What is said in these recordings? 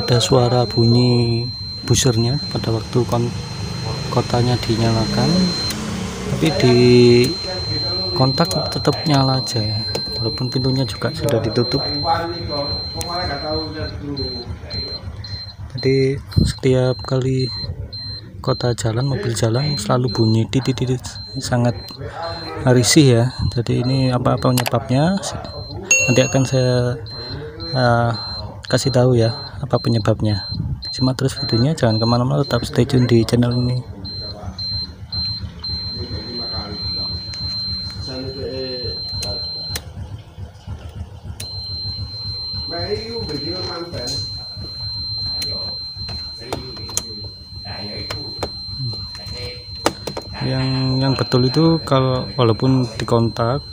ada suara bunyi busernya pada waktu kotanya dinyalakan, tapi di kontak tetap nyala aja ya, walaupun pintunya juga sudah ditutup. Jadi setiap kali kota jalan, mobil jalan selalu bunyi titit, sangat risih ya. Jadi ini apa penyebabnya, nanti akan saya kasih tahu ya apa penyebabnya. Simak terus videonya, jangan kemana-mana, tetap stay tune di channel ini. Yang betul itu kalau walaupun dikontak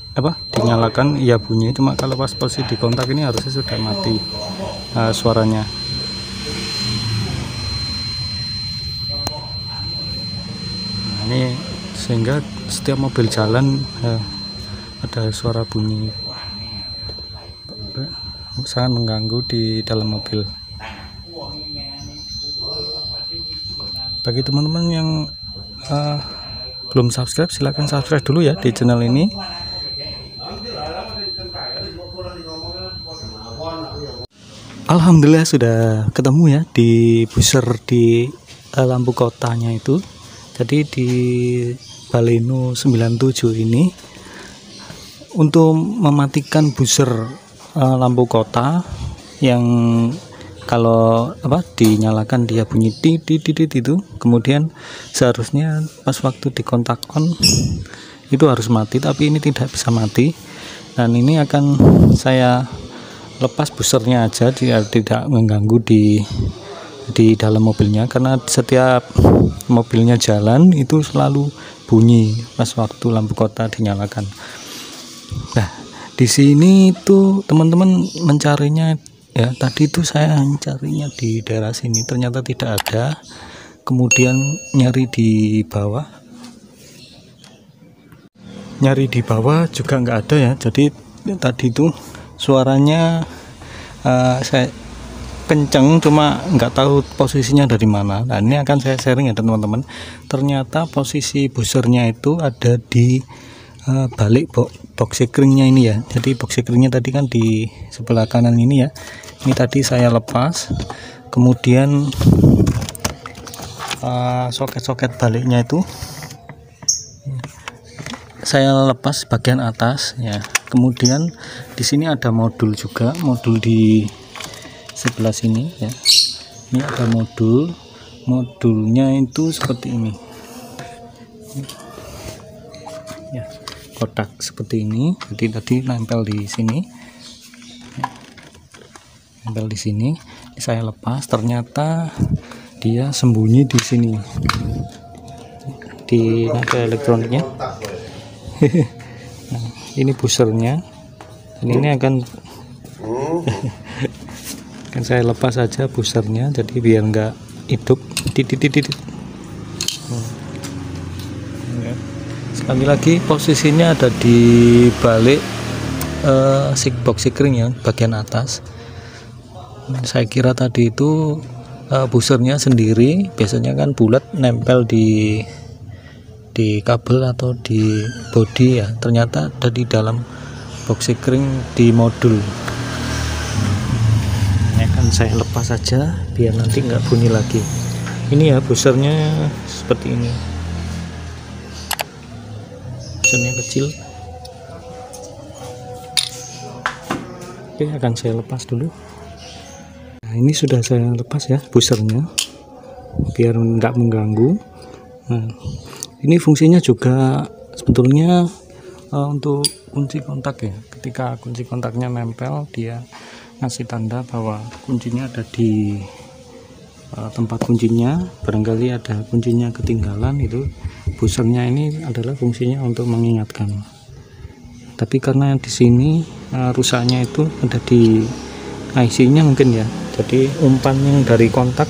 dinyalakan iya bunyi, cuma kalau pas posisi dikontak ini harusnya sudah mati suaranya. Nah, ini sehingga setiap mobil jalan ada suara bunyi, sangat mengganggu di dalam mobil. Bagi teman-teman yang belum subscribe, silahkan subscribe dulu ya di channel ini. Alhamdulillah sudah ketemu ya di buzzer di lampu kotanya itu. Jadi di Baleno 97 ini untuk mematikan buzzer lampu kota yang kalau dinyalakan dia bunyi titit itu, kemudian seharusnya pas waktu dikontak on itu harus mati, tapi ini tidak bisa mati. Dan ini akan saya lepas buzzernya aja, dia tidak mengganggu di dalam mobilnya, karena setiap mobilnya jalan itu selalu bunyi pas waktu lampu kota dinyalakan. Nah, di sini itu teman-teman mencarinya ya, tadi itu saya mencarinya di daerah sini, ternyata tidak ada. Kemudian nyari di bawah juga nggak ada ya. Jadi tadi itu suaranya saya kenceng, cuma nggak tahu posisinya dari mana. Nah, ini akan saya sharing ya teman-teman. Ternyata posisi buzzernya itu ada di balik box sekringnya ini ya. Jadi box sekringnya tadi kan di sebelah kanan ini ya. Ini tadi saya lepas, kemudian soket-soket baliknya itu saya lepas bagian atas ya. Kemudian di sini ada modul juga, modul di sebelah sini ya. Ini ada modulnya itu seperti ini ya, kotak seperti ini. Jadi tadi nempel di sini, nempel di sini. Saya lepas, ternyata dia sembunyi di sini di naga elektroniknya. Nah, ini buzzernya, dan ini akan saya lepas saja buzzernya, jadi biar nggak hidup titit. Sekali lagi posisinya ada di balik box sekring ya, bagian atas. Saya kira tadi itu buzzernya sendiri, biasanya kan bulat nempel di kabel atau di bodi ya, ternyata ada di dalam box sekring di modul. Ini akan saya lepas saja biar nanti nggak bunyi lagi. Ini ya buzzernya seperti ini, buzzernya kecil. Oke, akan saya lepas dulu. Nah, ini sudah saya lepas ya buzzernya biar nggak mengganggu. Nah, ini fungsinya juga sebetulnya untuk kunci kontak ya. Ketika kunci kontaknya nempel, dia ngasih tanda bahwa kuncinya ada di tempat kuncinya. Barangkali ada kuncinya ketinggalan, itu buzzernya ini adalah fungsinya untuk mengingatkan. Tapi karena di sini rusaknya itu ada di IC-nya mungkin ya. Jadi umpan yang dari kontak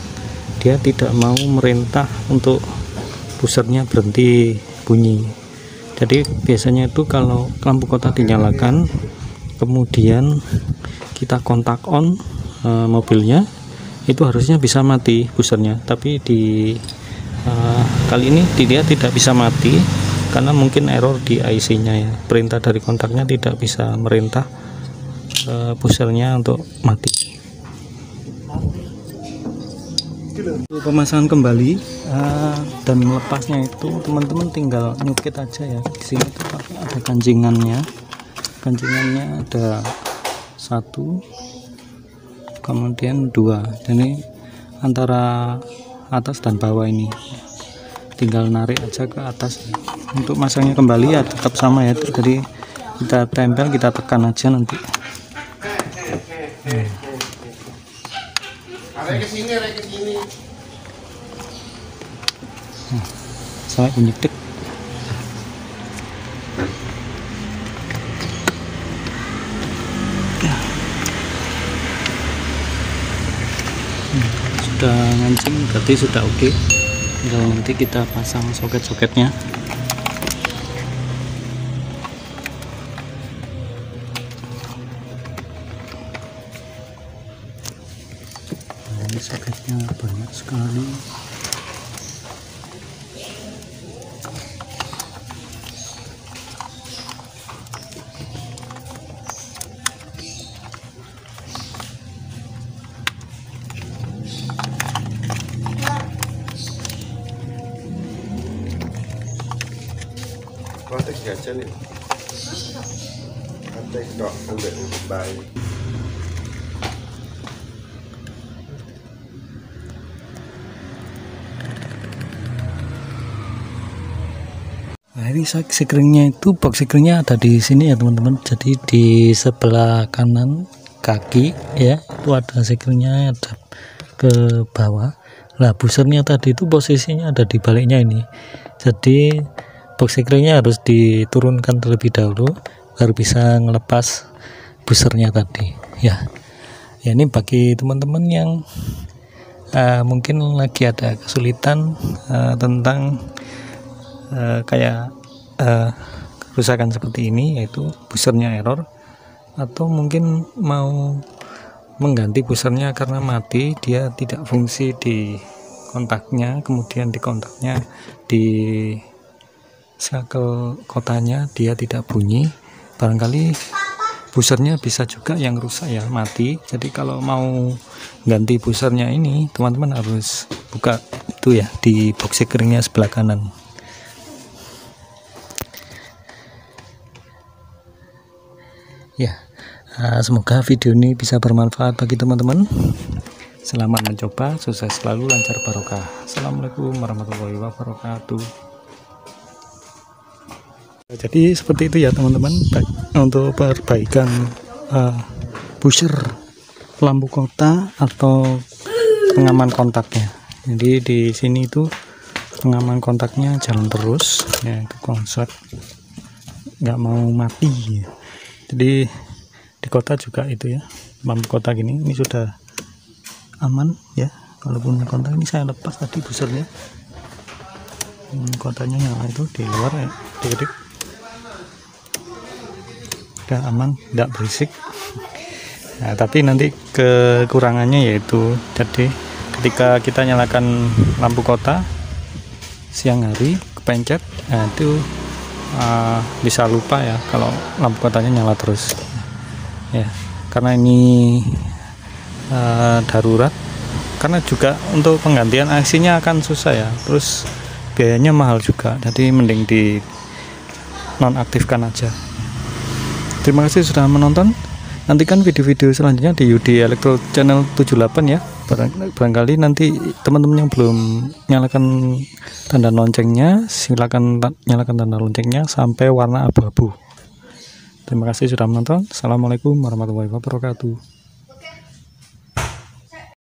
dia tidak mau merintah untuk buzzernya berhenti bunyi. Jadi biasanya itu kalau lampu kota dinyalakan, kemudian kita kontak on mobilnya, itu harusnya bisa mati busernya, tapi di kali ini dia tidak bisa mati karena mungkin error di IC-nya ya, perintah dari kontaknya tidak bisa merintah busernya untuk mati. Pemasangan kembali dan melepasnya itu teman-teman tinggal nyukit aja ya. Di sini tuh ada kancingannya ada 1, kemudian 2, ini antara atas dan bawah ini tinggal narik aja ke atas. Untuk masangnya kembali ya tetap sama ya, jadi kita tempel, kita tekan aja nanti. Saya bunyi tek. Sudah ngancing berarti sudah oke. Tinggal nanti kita pasang soket-soketnya. Nah, ini soketnya banyak sekali. Kontak aja nih. Kontak dok, ambil baik. Nah, ini sekringnya itu, box sekringnya ada di sini ya teman-teman. Jadi di sebelah kanan kaki ya, itu ada sekringnya, ada ke bawah. Lah busernya tadi itu posisinya ada di baliknya ini. Jadi box sekringnya harus diturunkan terlebih dahulu baru bisa ngelepas busernya tadi ya. Ya, ini bagi teman-teman yang mungkin lagi ada kesulitan tentang kayak kerusakan seperti ini, yaitu busernya error, atau mungkin mau mengganti busernya karena mati, dia tidak fungsi di kontaknya, kemudian di kontaknya, di shackle kotanya dia tidak bunyi, barangkali busernya bisa juga yang rusak ya, mati. Jadi kalau mau ganti busernya ini teman-teman harus buka itu ya, di box sekringnya sebelah kanan. Ya, semoga video ini bisa bermanfaat bagi teman-teman. Selamat mencoba, sukses selalu, lancar barokah. Assalamualaikum warahmatullahi wabarakatuh. Jadi seperti itu ya teman-teman, untuk perbaikan buzzer lampu kota atau pengaman kontaknya. Jadi di sini itu pengaman kontaknya jalan terus ya, itu konslet, nggak mau mati. Jadi di kota juga itu ya, lampu kota gini, ini sudah aman ya. Kalau punya kontak ini saya lepas tadi busernya, kotanya nyala itu di luar ya, dikit udah aman, tidak berisik. Nah, tapi nanti kekurangannya yaitu, jadi ketika kita nyalakan lampu kota siang hari kepencet, nah itu bisa lupa ya kalau lampu kotanya nyala terus ya, karena ini darurat. Karena juga untuk penggantian IC-nya akan susah ya, terus biayanya mahal juga, jadi mending di nonaktifkan aja. Terima kasih sudah menonton. Nantikan video-video selanjutnya di Yudi Elektro Channel 78 ya. Barangkali nanti teman-teman yang belum nyalakan tanda loncengnya, silakan nyalakan tanda loncengnya sampai warna abu-abu. Terima kasih sudah menonton. Assalamualaikum warahmatullahi wabarakatuh.